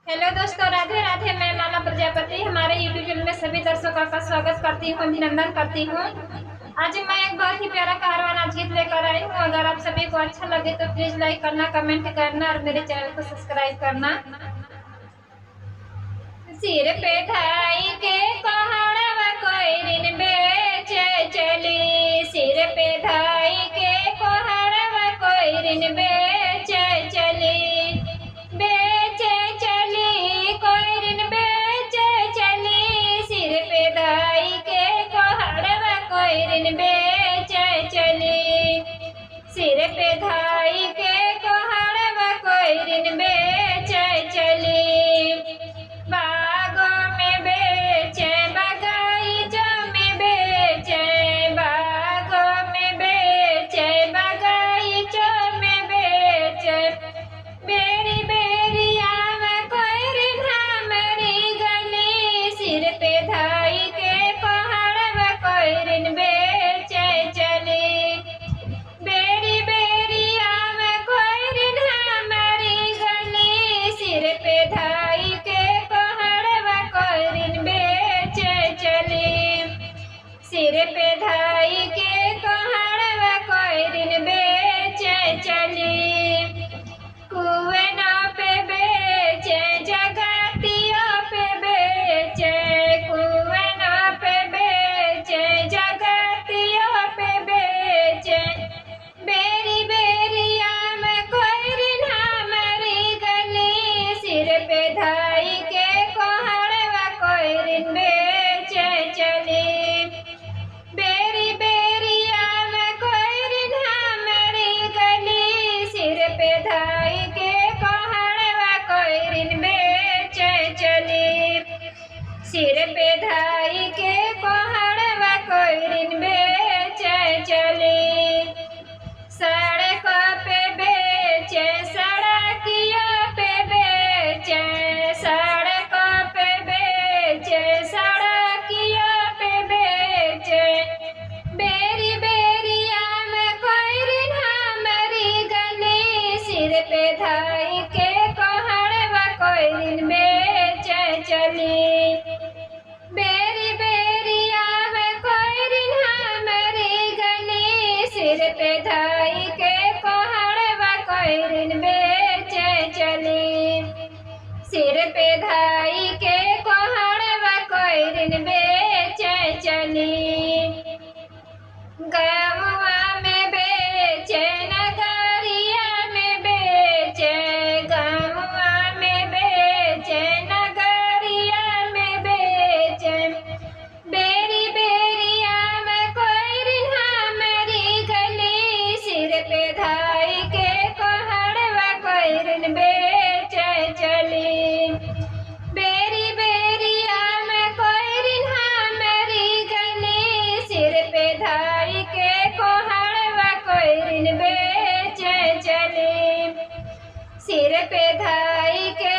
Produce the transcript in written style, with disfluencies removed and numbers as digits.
Hello दोस्तों, राधे राधे। मैं माला प्रजापति हमारे यूट्यूब चैनल में सभी दर्शकों का स्वागत करती हूँ, अभिनंदन करती हूँ। आज मैं एक बहुत ही प्यारा कारवाना गीत लेकर आई हूँ। अगर आप सभी को अच्छा लगे तो प्लीज लाइक करना, कमेंट करना और मेरे चैनल को सब्सक्राइब करना। सिर पे ढाई के कोहड़वा कोई दिन बेचे चली, सिर पे ढाई के कोहड़वा कोई दिन बेचे चली, बेचे चली कोई दिन बेचे चली, सिर पे ढाई के कोहड़वा कोई दिन बेचे चली, सिर पे ढाई के कोहड़वा कोई दिन बेचे चली। बागों में बेचे, बगीचों में बेचे, बागों में बेचे, बगीचों में बेचे, बेरी बेरी आम कोई रिन्हा मरी गली, सिर पे ढाई के कोहड़वा कोई रिन बेचे चली, बेरी बेरी आम कोई रिन्हा मरी गली, सिर पे ढाई के सिर पे ढाई के कोहड़वा कोई दिन बेचे चली, कुएं पे बेचे, जगतियों पे बेचे, कुएं पे बेचे, जगतियों पे बेचे, बेरी बेरी आम कोई रिन्हा मरी गली, सिर पे ढाई के कोहड़वा कोई दिन बेचे चली, बेरी बेरी आम कोई रिन्हा मरी गली, सिर पे ढाई के कोहड़वा कोई दिन बेचे चली, सिर पे ढाई के कोहड़वा कोई दिन बेचे चली। सड़कों पे बेचे, सड़कियों पे बेचे, सड़कों पे बेचे, सड़कियों पे बेचे, बेरी बेरी आम कोई रिन्हा मरी गली, सिर पे ढाई के कोहड़वा कोई दिन बेचे चली, बेरी बेरी आम कोई रिन्हा मरी गली, सिर पे ढाई के कोहड़वा कोई दिन बेचे चली, सिर पे ढाई के कोहड़वा कोई दिन बेचे चली। गाँव में बेचे, नगरिया में बेचे, गाँव में बेचे, नगरिया में बेचे, बेरी बेरी आम कोई रिन्हा मरी गली, सिर पे ढाई के कोहड़वा कोई दिन बेचे चली, बेरी बेरी आम कोई रिन्हा मरी गली, सिर पे ढाई के कोहड़वा कोई दिन बेचे चली, सिर पे ढाई के